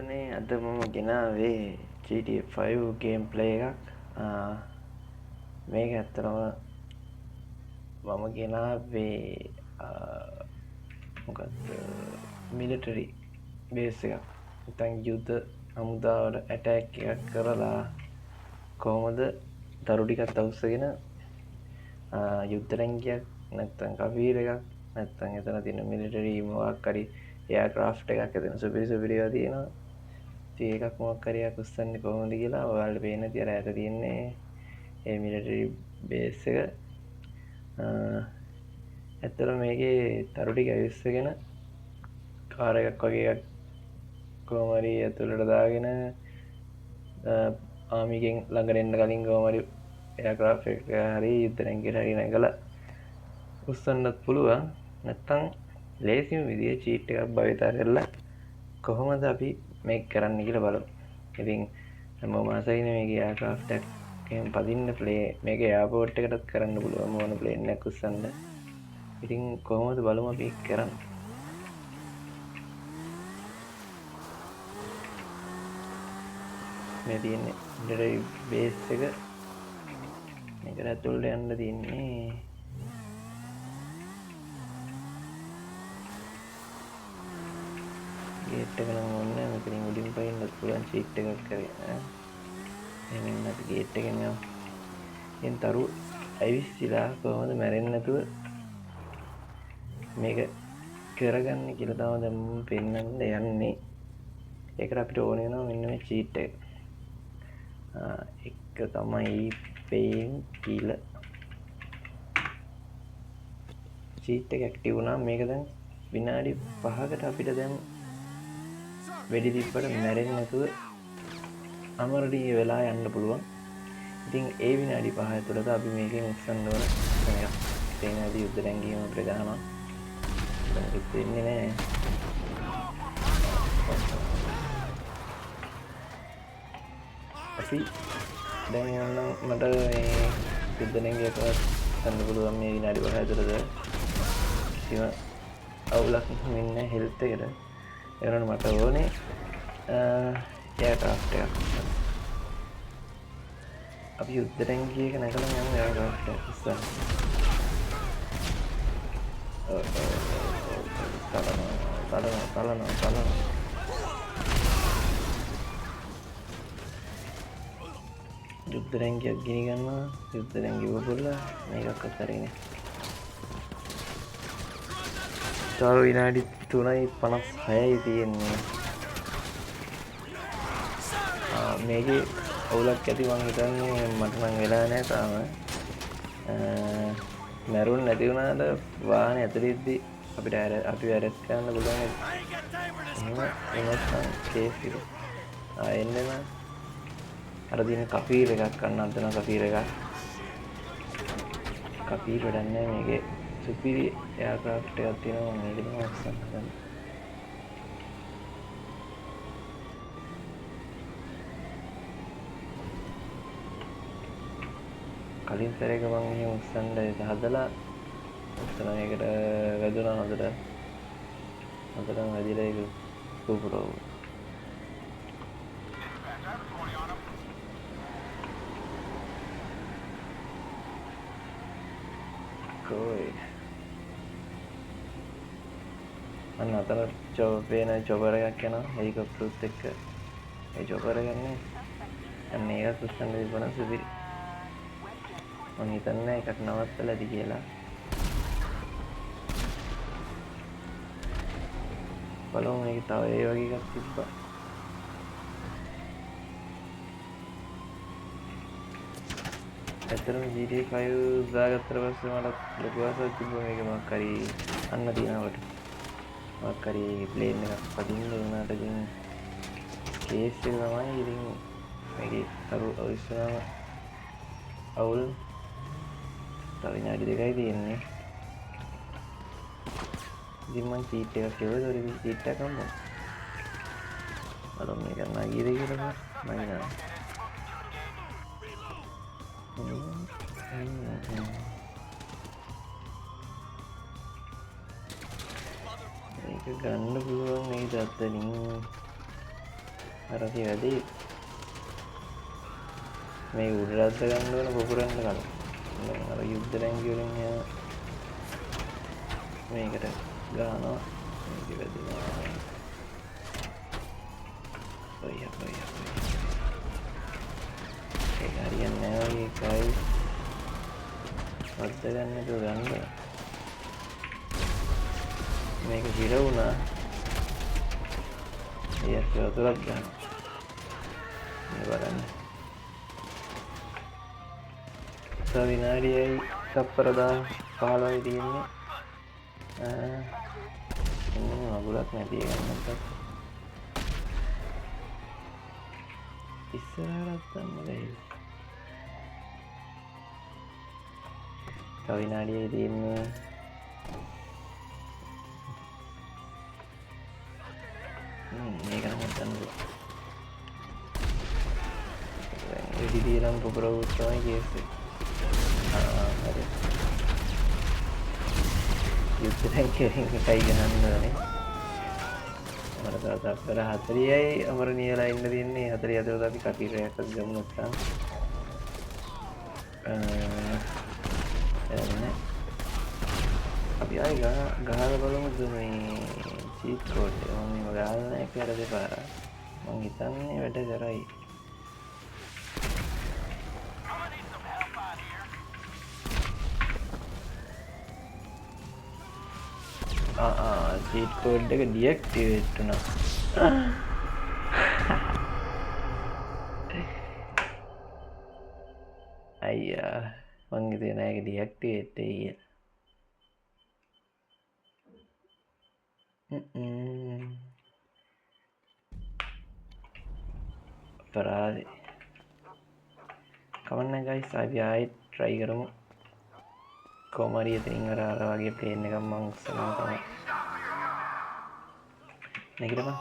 නේ අද මම ගෙනාවේ GTA 5 ගේම් ප්ලේ එකක්. මේක ඇත්තටම මම ගෙනාවේ මොකක්ද මිලිටරි බේස් එකක්. නැත්නම් යුද්ධ හමුදාවට ඇටැක් එකක් කරලා කොහොමද දරු ටිකක් අවුස්සගෙන යුද්ධ රැංකියක් නැත්නම් කවීර එකක් නැත්නම් එතන තියෙන මිලිටරි මොකක් හරි එයාක්‍රාෆ්ට් එකක් එතන සුපිරි ඒවා තියෙනවා. ඒකක් මොකක් හරි එකක් උස්සන්නේ කොහොමද කියලා ඔයාලට පේන්න තියර ඈත තියෙන්නේ ඒ මිලිටරි බේස් එක. ඇත්තටම මේකේ තරු ටික ඇවිස්සගෙන කාර් එකක් වගේ එකක් කොහොම හරි ඇතුළට දාගෙන ආමිගෙන් ළඟට එන්න කලින් කොහොම හරි එයාක්‍රාෆ්ට් එක හරි යුද්ධ රැංකියට හරි නැගලා උස්සන්නත් පුළුවන්. නැත්තම් ලේසිම විදිහේ චීට් එකක් භාවිතා කරලා කොහොමද අපි මේක කරන්න කියලා බලමු. ඉතින් හැමෝම ආසයිනේ මේක එයාක්‍රාෆ්ට් එකෙන් පදින්න ප්ලේ මේක එයාපෝට් එකටත් කරන්න පුළුවන් මොන ප්ලේන් එකක් උස්සන්න. ඉතින් කොහොමද බලමු අපි ඒක කරන්නේ. මේ තියෙන්නේ මිලිටරි බේස් එක. මේකට ඇතුළට යන්න තියෙන්නේ ගේට් එක නම් ඕනේ නැහැ. මෙතනින් උඩින් පයින්නත් පුළුවන් චීට් එකක් කරගෙන. එහෙනම් අපි ගේට් එකෙන් යමු. ඉතින් තරු ඇවිස්සලා කොහොමද මැරෙන්නේ නැතුව මේක කරගන්නේ කියලා තමයි දැන් මම පෙන්නන්න යන්නේ. ඒකට අපිට ඕනේ වෙනවා මෙන්න මේ චීට් එක. එක තමයි පේන් කීල චීට් එක ඇක්ටිව් වුණා. මේක දැන් විනාඩි 5කට අපිට දැන් වෙඩි තිබ්බට මැරෙන්නේ නැතුව අමරණීය වෙලා යන්න පුළුවන්. ඉතින් ඒ විනාඩි 5 ඇතුළත අපි මේකෙන් උස්සන්න ඕන එකක්. තේනවාද යුද්ධ රැංගීම අපිට ගන්නවා. දැන් දෙන්නේ නැහැ. අපි දැන් යන්න මට මේ යුද්ධ රැංගියක ගන්න පුළුවන් මේ විනාඩි 5 ඇතුළත. කිසිම අවුලක් නැහැ හෙල්ත් එකට. ඒ වුණාට මට ඕනේ එයාක්‍රාෆ්ට් එකක්. අපි යුද්ධ රැංකියක නැගලා යමු එයාක්‍රාෆ්ට් එකක් උස්සන්න. තලනවා. යුද්ධ රැංකියක් ගිනි ගන්නවා. යුද්ධ රැංකිය වපුරලා මේකක් අතරින් තව විනාඩි 3:56යි තියෙන්නේ. මේකේ අවුලක් ඇති මං හිතන්නේ මට නම් වෙලා නැහැ තාම. මැරුන් නැති වුණාට වාහනේ ඇතුළේදී අපිට අපි වැරද්ද කරන්න පුළුවන්. එහෙම එනසම් කේස් එක. එන්න අර දින කපීර එකක් ගන්න හදන කපීර එකක්. කපීර වැඩක් නැහැ මේකේ. සුපිරි එයාක්‍රාෆ්ට් එකක් තියෙනවා. මේක තමයි ඔක්සන් හදන්න. කලින් සැරේක මම මෙහෙම උස්සන්න හදලා උස්සන මේකට වැදුනා හොඳටම වැදිලා ඒක පුපුරව. කොයි අන්න අතන චොපර් එකක් යනවා හෙලිකොප්ටර්ස් එක්ක. ඒ චොපර් එක ගන්නේ අන්න ඒක උස්සන්න තිබුණා සුපිරි. මම හිතන්නේ එකක් නවත්තලා ඇති කියලා. බලමු මේක තව ඒ වගේ එකක් තිබ්බා. ඇත්තටම GTA 5 දාගත්තට පස්සේ මට ලොකු ආසාවක් තිබුණා මේක මොකක් හරි අන්න දිනවට. මොකක් හරි ප්ලේන් එකක් පදින්න උනාට ඉතින් කේස් එක තමයි ඉතින් මේකේ තරු ඔරිජිනල් අවුල් තව විනාඩි 2යි තියෙන්නේ. ඉතින් මං චීට් එකක් කියවද ඔය චීට් එකක් ගමු. බලමු මේක නගීද කියලා නගිනවා. මේක ගන්න පුළුවන් නේද අතනින්. අරති වැඩි මේ උඩරද්ද ගන්න ඕන පොකුරන්න කලින් අර යුද්ධ රැංගිවලින් මේකට ගානවා මේක වැදිනවා ඔය ඒක හරියන්නේ නැහැ වගේ එකයි වද්ද ගන්න එක ගන්න මේක හිර වුණා ඒක වතුරක් ගන්න මේ බලන්න තව විනාඩියයි තප්පර 15යි තියෙන්නේ අගුලක් නැති ගන්නත් ඉස්සරහට ගන්න බැහැ තව විනාඩියයි තියෙන්නේ මේක නම් ගන්න රෙඩි දීලා පොපර උත්සවයි කේස් එක හරි යුද්ධ රැංකියකින් එකයි ගහන්න ඕනේ මට තව තප්පර 40යි අමරණීයලා ඉන්න තියෙන්නේ 40 අතර අපි කටීරයක් ගමු නැත්නම් අපි ආයි ගහලා බලමුද මේ චීට් කෝඩ් එක මම මේව ගහලා නැහැ කියලා දෙපාරක් මං හිතන්නේ වැඩ කරයි චීට් කෝඩ් එක ඩිඇක්ටිවේට් වුණා අයියා මං හිතුවේ නෑ ඒක ඩිඇක්ටිවේට් වෙයි කියලා අපරාධේ කමන්න ගයිස් අපි ආයෙත් try කරමු කොහොම හරි එතනින් අර වගේ ප්ලේන් එකක් මං උස්සනවා තමයි නැගිටපන්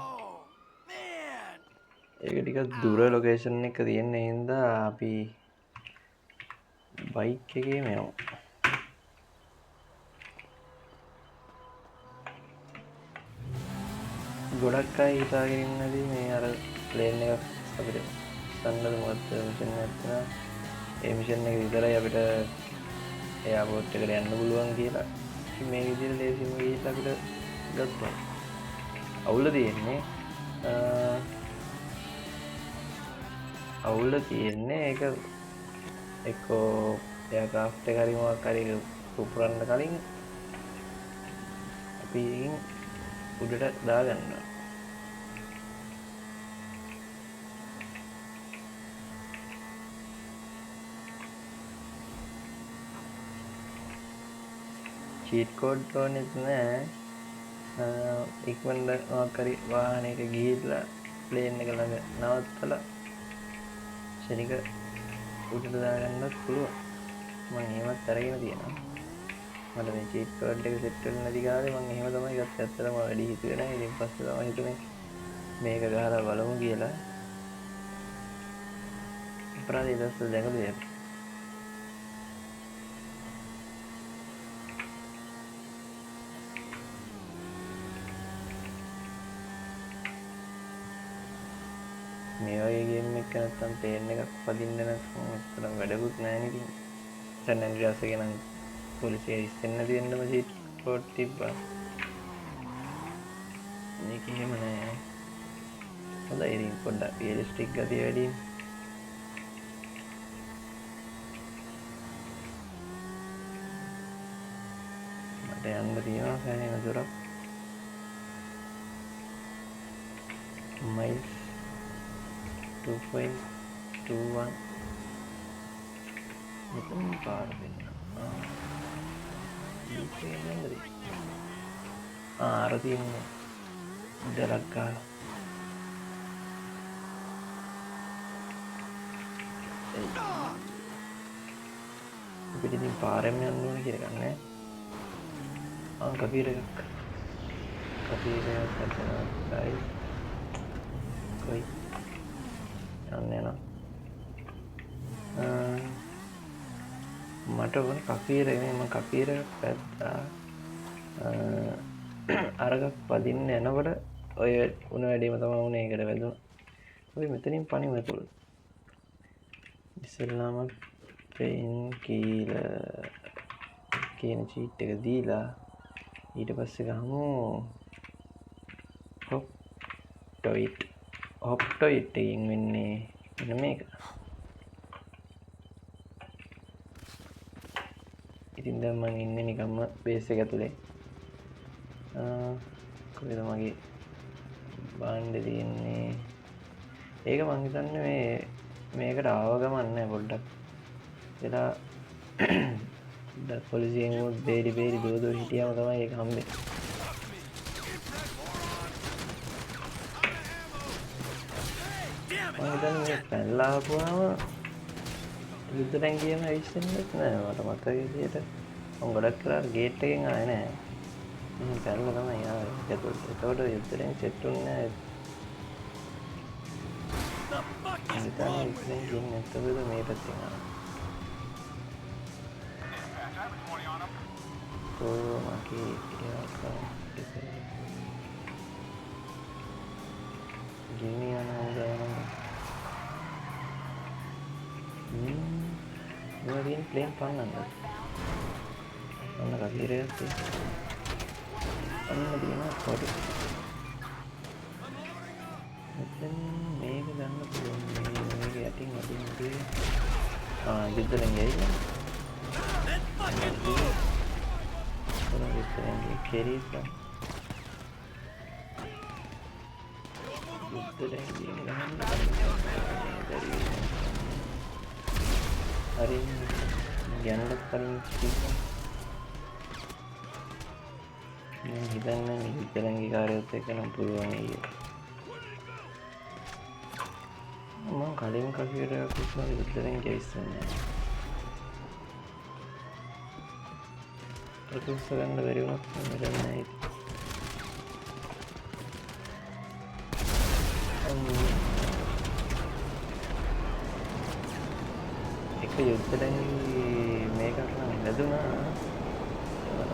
ඒක ටිකක් දුර ලොකේෂන් එක තියෙන හින්දා අපි බයික් එකේම යමු ගොඩක් අය හිතාගෙන ඉන්නදී මේ අර ප්ලේන් එකක් අපිට සන්නද මොකද මිෂන් එකක් තියෙනවා ඒ මිෂන් එක විතරයි අපිට එයාපෝට් එකට යන්න පුළුවන් කියලා ඉතින් මේ විදිහට ලේසියෙන්ම ගිහිල්ලා අපිට ගත්තා අවුල තියෙන්නේ ඒක එක්කෝ එයාක්‍රාෆ්ට් එක හරි මොකක් හරි පුපුරන්න කලින් අපි උඩට දාගන්න චීට් කෝඩ් ඕනෙත් නෑ ඉක්මනට මොකක් හරි වාහනයක ගිහිල්ලා ප්ලේන් එක ළඟ නවත්තලා ශනික උඩට දාගන්නත් පුළුවන් මම එහෙමත් අරගෙන තියෙනවා මට මේ චීට් කෝඩ් එක සෙට් වෙන්න නැති කාලේ මම එහෙම තමයි ගත්තේ ඇත්තටම වැඩි හිතුවේ නැහැ ඉතින් පස්සේ තමයි හිතුනේ මේක ගහලා බලමු කියලා අපරාධ ඉදස්ස දැකලා මේ වගේ ගේම් එකක් නැත්තම් ප්ලේන් එකක් පදින්න නැත්නම් අතන වැඩකුත් නැහැ නේ ඉතින් සන් ඇන්ඩ්‍රියාස් එකේ නම් පොලිසිය ඉස්සෙන්න දෙන්නම චීට් කෝඩ් තිබ්බා මේක එහෙම නෑ හොඳයි ඉතින් පොඩ්ඩක් රියලිස්ටික් ගතිය වැඩි මට යන්න තියෙනවා සෑහෙන දුරක් මයිල්ස් 2.21 මෙතන පාර වෙන්න අර තියෙන්නේ ඉඩලක් ගාලා අපිට ඉතින් පාරෙම යන්න ඕනේ කියලා ගන්න ඈ කපීර එකක් හදනවා කොයි යන්න යනවා මට ඕන කපීර නෙමෙයි මම කපීර පැත්තා අරක පදින්න යනකොට ඔය උණ වැඩිම තමයි උනේ ඒකට වැදුණා ඔය මෙතනින් පණිව ඇතුළ ඉස්සෙල්ලාම පෙයින් කියන චීට් එක දීලා ඊට පස්සේ ගහමු හොප්ටොයිට් එකකින් වෙන්නේ මෙන්න මේක. ඉතින් දැන් මම ඉන්නේ නිකම්ම බේස් එක ඇතුලේ. කොහෙද මගේ බාණ්ඩේ තියෙන්නේ? ඒක මං හිතන්නේ මේකට ආව ගමන් නෑ පොඩ්ඩක්. එලා පොලිසියෙන් බේරි දෝ හිටියම තමයි ඒක හම්බෙන්නේ. මම හිතන්නේ මේ පැනලා ආපුවාම යුද්ධ ටැංකියම ඇවිස්සෙන්නේ නැහැ මට මතක විදියට. මම ගොඩක් කරා ගේට් එකෙන් ආවේ නැහැ. මම පැනලා තමයි ආවේ. ඒකට යුද්ධ ටැංකිය සෙට් වුණේ නැහැ. හිතන්නේ ඉතින් කියන්නේ නැත්තද මේ පැත්තෙන් ආවා. මගේ ගිනි යන උදාහරණ ප්ලේන් පන්නන්න ඔන්න කවීරයක් අන්න දින පොඩි මෙතන මේක ගන්න පුළුවන් මේක යටින් යුද්ධ ලංගයයි querido hari jangan paling kita hidangan kita lagi karyote kan puluhan iya emang kalian kafir aku selalu berjalan jauh terus sekarang dari waktu mereka itu එක යුද්ධලයි මේ කරලා නැදුනා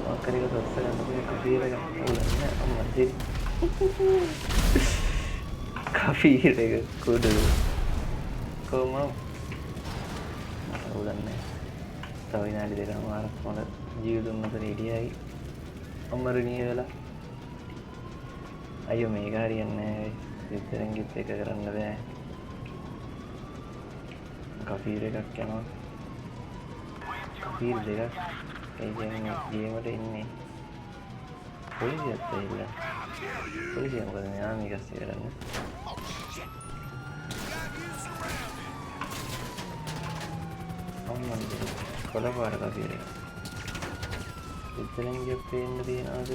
මක්කරික සොස්ස ගන්නකොට කෆීර ගන්න අම්මා කෆීර එක කුඩු කොහොම උලන්නේ තව විනාඩි දෙකමාරක් මොන ජීවිතුන් අතර හිටියයි අමරණීය වෙලා අයියෝ මේක හරියන්නේ නැහැ යුද්ධලංගිත් එක කරන්න බෑ කෆීර එකක් යනවා කෆීර දෙකක් ඒ කියන්නේ ගේමට ඉන්නේ පොලිසියත් ඇවිල්ලා පොලිසිය මොකද මෙයා මේක ඇස්සේ කරන්නේ අම්මන්ද කොළපාර කෆීර එක යුද්ධලංගියක් පේන්න තියනවාද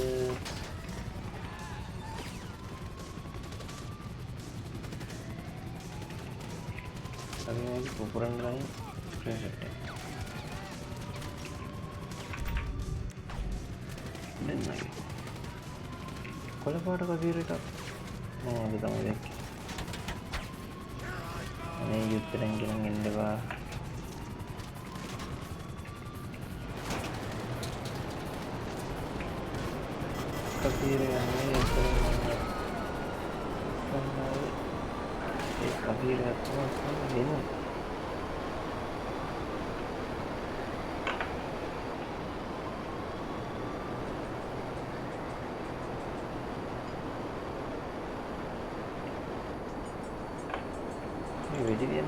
ini ukuran lain dan lagi kalau pada kafir itu mau kita lihat ini YouTube yang kilangin dewa kafir yang ini kafir itu ini vegetarian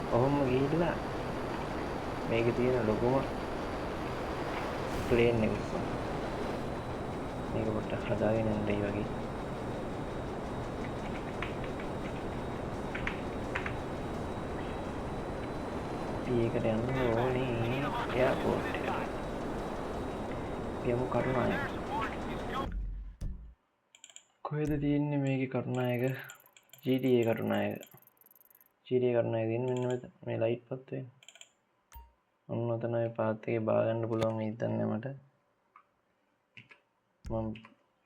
ඔහොම ගිහිල්ලා මේකේ තියෙන ලොකුම ප්ලේන් එක මේක පොඩ්ඩක් හදාගෙන යන්න ඒ වගේ ඒකට යන්න ඕනේ එයාපෝට් එකට යමු කරුණායක කොහෙද තියෙන්නේ මේකේ කරුණායක GTA කරුණායක GTA කරුණායක තියෙන්නේ මෙන්න මෙතන මේ ලයිට් පත් වෙන ඔන්න ඔතන ඔය පාත් එකේ බා ගන්න පුළුවන් මේ හිතන්නේ මට මම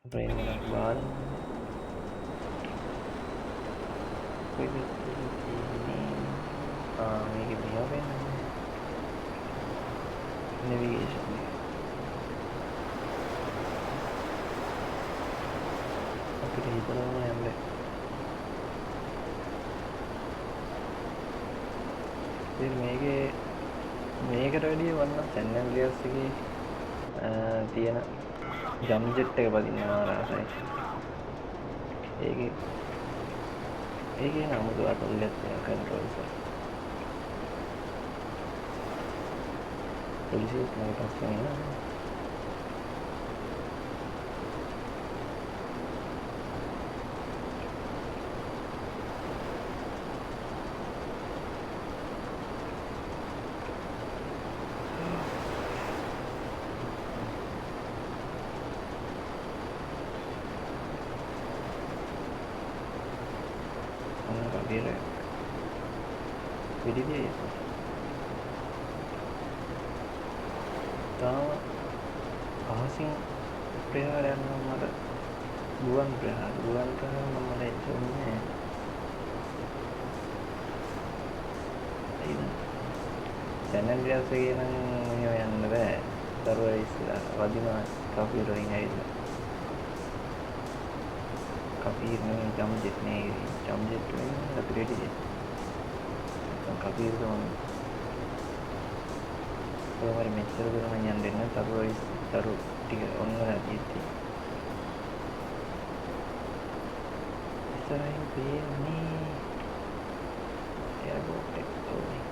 බ්‍රේන් එකක් බාලා කොයිද තියෙන්නේ? මේකේ මේවා වෙන්නේ navigation එක. අපිට හිතනවා යන්න. ඉතින් මේකට වැඩිය වන්න සැන් ඇන්ඩ්‍රියාස් එකේ තියෙන ජම් ජෙට් එක පදින්නවා රසයි. ඒකේ නමුදු අතල්ලත් කන්ට්‍රෝල්ස් පොලිසිය මගේ පස්සෙන් එනවා. විදිහේ තාම අහසින් ප්‍රහාරයක් නම් මට ගුවන් ප්‍රහාර නම් මට එන්නේ නැහැ. සැන් ඇන්ඩ්‍රියාස් එකේ නම් මෙහෙම යන්න බෑ. දරුවා ඉස්සලා වදිනවා කපීර් වලින් ඇවිල්ලා. කපීර් නේ ජම් ජෙට් වලින් අපිට කපීර් ගමන් කොහොමද මෙච්චර දුර මම යන්න දෙන්න තරු ටික ඔන්න නැතිති ඉස්සරහින් තියෙන්නේ එයාර්පෝට් එක ඕනේ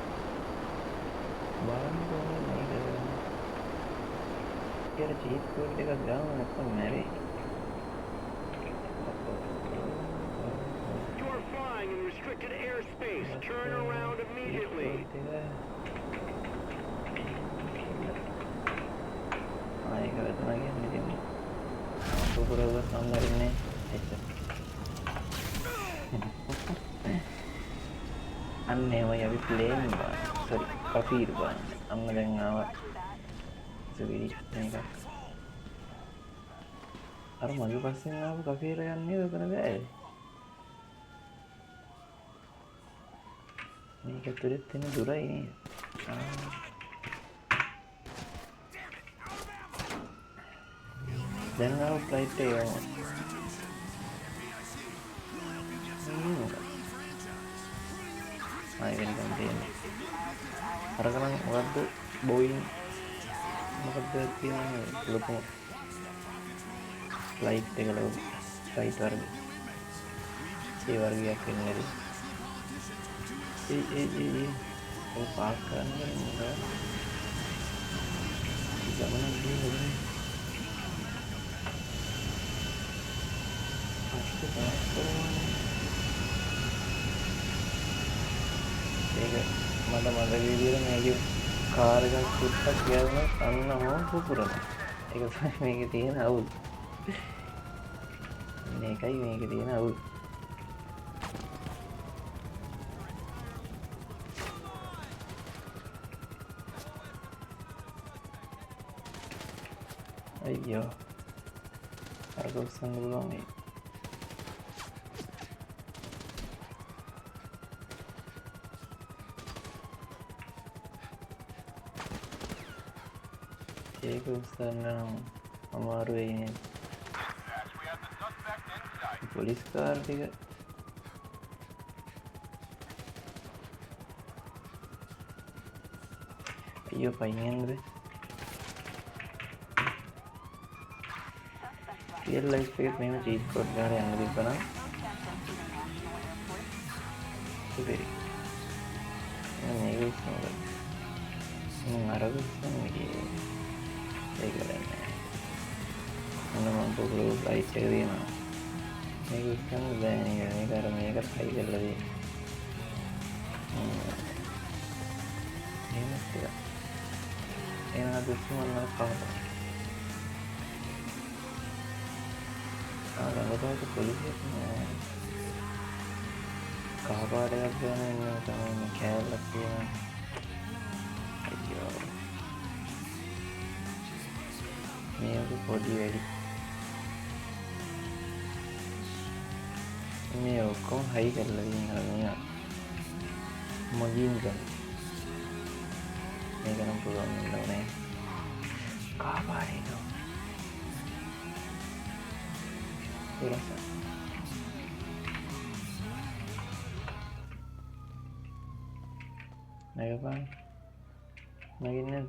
බලන්න ඕනේ මේක චීට් කෝඩ් එකක් දාන්න නැත්නම් මැරෙයි. Restricted airspace. Turn around immediately. ඒක වැටුණා කියන්නේ ඉතින් සුපරව සම්මරින්නේ එච්චර. අන්න ඒවයි අපි ප්ලේන් බා. සෝරි කපීර් බා. අන්න දැන් ආවා. සුවිරි මේක. අර මගේ පස්සෙන් ආපු කපීර යන්නේ ඔතන බෑ. මේක ඇතුළේ තියෙන දුරයි නේද? දැන් ආව ෆ්ලයිට් එක යනවා. වෙනකම් තියෙන්නේ. අරකනම් මොකද්ද බෝයින් මොකද්ද කියන්නේ ලොකු ෆ්ලයිට් එක ලොකු ෆ්ලයිට් වර්ග. ඒ වර්ගයක් වෙන්නේ නේද? ඔය පාස් කරන්නේ මොකද? ගමන ගියේ ඒක මට මතක විදියට මේකේ කාර් එකක් පුත්තක් ගියම අන්නම පුපුරන. ඒක තමයි මේකේ තියෙන අවුල්. මේකයි මේකේ තියෙන අවුල්. අයියෝ. අර ගොස්සන් බලන්න මේ ඒක උස්සන්න නම් අමාරු වෙයි නේද? පොලිස් කාර් ටික අයියෝ පයින් යන්නද? රියල් ලයිෆ් එකේ මෙහෙම චීට් කෝඩ් ගාලා යන්න තිබ්බනම් ඉතින් මේක උස්සනවා. අර උස්සන්නේ ඒක නෑ. මම පොරොව ෆ්ලයිට් එක දිනවා. මේක උස්සන්න බෑ නේද? මේක අර මේකට හයි කරලා දෙන්න. එහෙම කියලා. එනවා දුස්සමන්න කවුද? ආරවදාට පොලිසිය කහපාටයක් ගන්න ඉන්න තමයි කෑල්ලක් තියෙනවා. අයියෝ. මේක පොඩි වැඩි. මේ ඔක්කොම හයි කරලා තියෙනවා මේ මගින් ගන්න මේක නම් පුළුවන් වෙන්නේ නැහැ කාපාරිනෝ ඉරස නැගපන් නැගින්න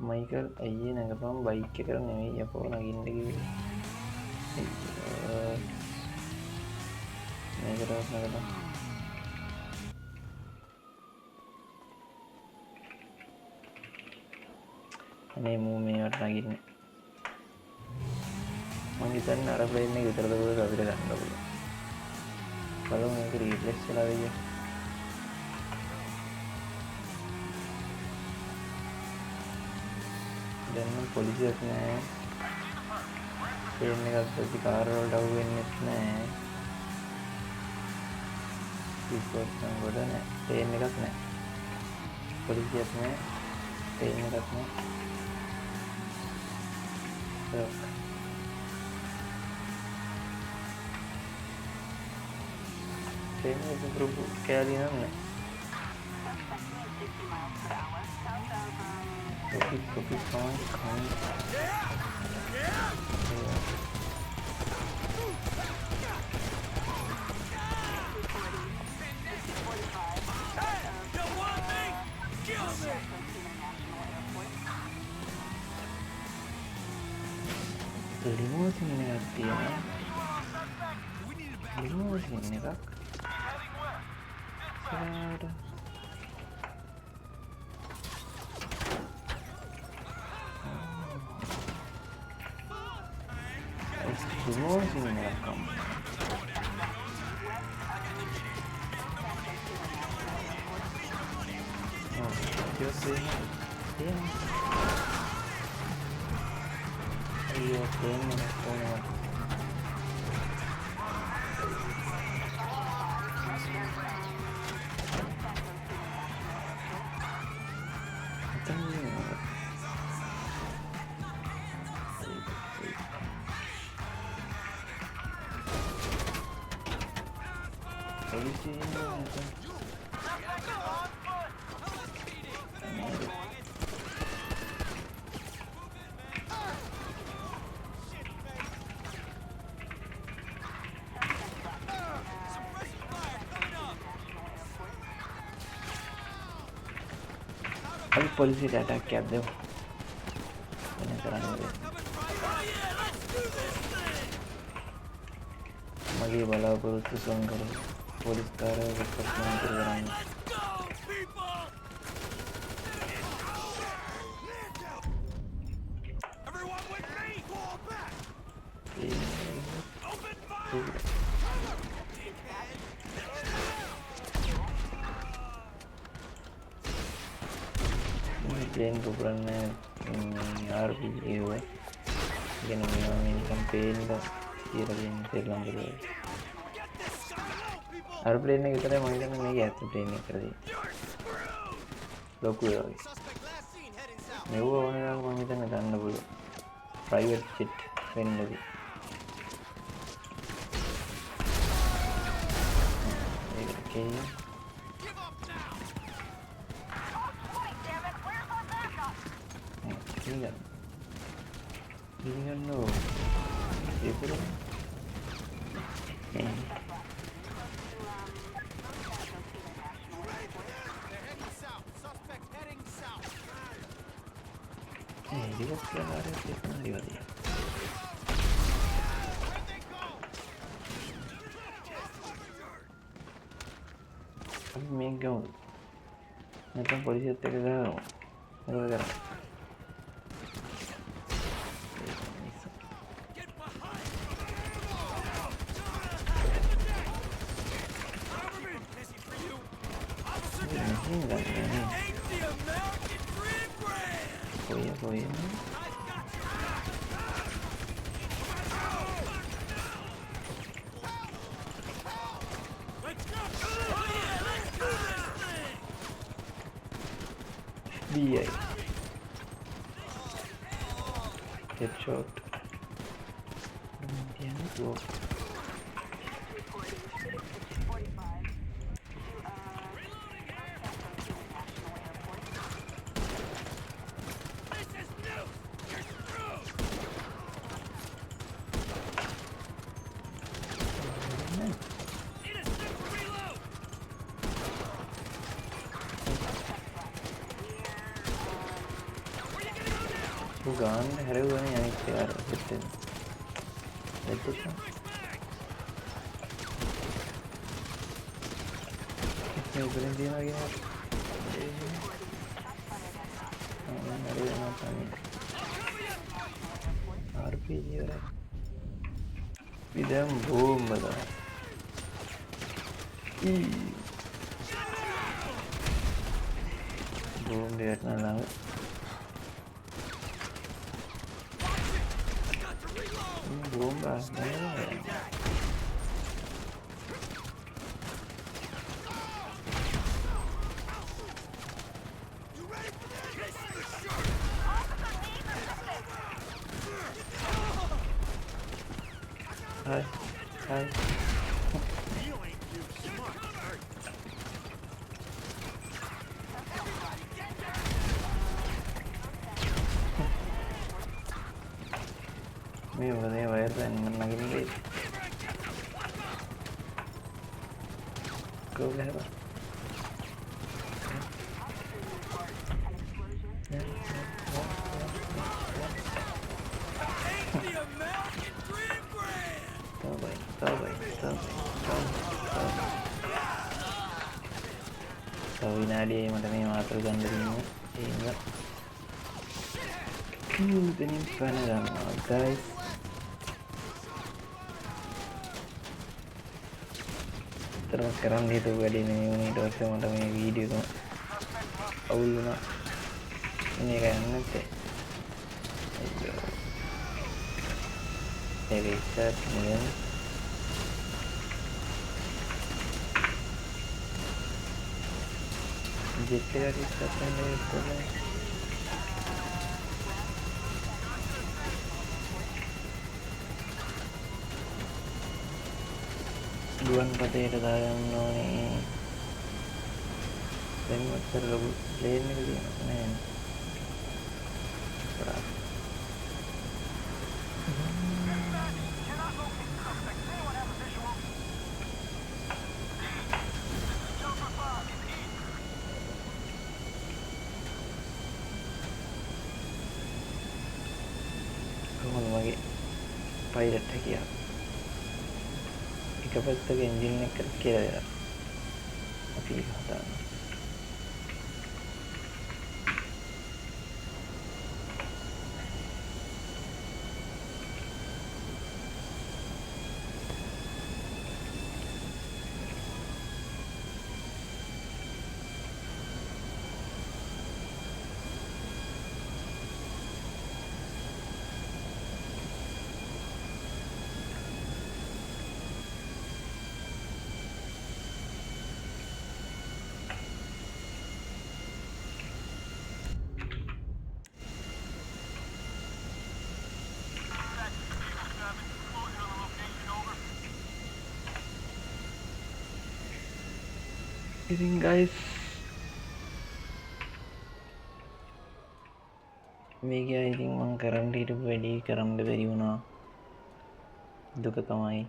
මයිකල් අයියේ නැගපන් බයික් එක නෙවෙයි යකෝ නගින්න කිව්වේ මේකටවත් නැගපන් අනේ මූ මේවට නගින්නේ මං හිතන්නේ අර ප්ලේන් එක විතරද බලලා අපිට ගන්න පුළුවන් බලමු මේක රීප්ලේස් වෙලා වෙයි දැන් නම් පොලිසියක් නෑ ප්ලේන් එකත් ප්‍රතිකාර වලට අහු වෙන්නෙත් නෑ රිපෝට් නම් ගොඩ නෑ ප්ලේන් එකක් නෑ පොලිසියක් නෑ ප්ලේන් එකක් නෑ Kayaknya itu berubah kali nana. Kopi kawan. Limousine artinya. Limousine kak. Ada. Limousine rekam. Oh, biasa. Ya. Ayo, kayaknya अभी पॉलिसी डाटा क्या दो मगे बलापुरத்து संघर पोलीसकार करणार प्लेन को पढ़ने RPG हुआ लेकिन मैं कंपेन का ये प्लेन से लंबे हुए हर प्लेन ने कितना मायने में नहीं गया तो प्लेन ने कर दी लोग हुए मैं वो होने का मायने तो नहीं जानना बोलो प्राइवेट जेट प्लेन लगी ये Ini no, itu loh. Dia sekarang ada di mana dia? Kami menggaul. Nanti polisi terganggu. Terganggu. Koya. Dia. headshot. Go. ගාන්න හැරවුවනේ අනිත් අර පිටින් එතකොට මේ උඩින් දිනවා කියන RPG වල විදම් බෝම්බද බෝම්බ දෙයක් නෑ bomba, Hi. මේ වගේ වයර් දැන් නගින්නේ කොහොමද විනාඩියේ මට මේ මාතර ගන්න දෙන්න ඒක දෙනින් පන ගන්නවා guys terus sekarang itu gue di ini terus sama temen video tuh awal nak ini kan nanti ayo reset nih jika reset ini itu duan patera දාගන්න ඕනේ දැන් වත්තර ලොකු ප්ලේන් එක තියෙනවා නෑ කොහොමද මගේ පයිලට් හැකියාව එක පැත්තක එන්ජින් එක කියලා දෙනවා අපි ඒක හදාගන්න ඉතින් guys මේක ඉතින් මම කරන්න හිටපු වැඩි කරන්න බැරි වුණා දුක තමයි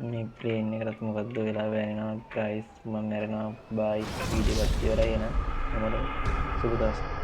මේ ප්ලේන් එකකට මොකද්ද වෙලා වැනෙනවා guys මම මැරෙනවා bye වීඩියෝ එකත් ඉවරයි එහෙනම් හැමෝටම සුබ දවසක්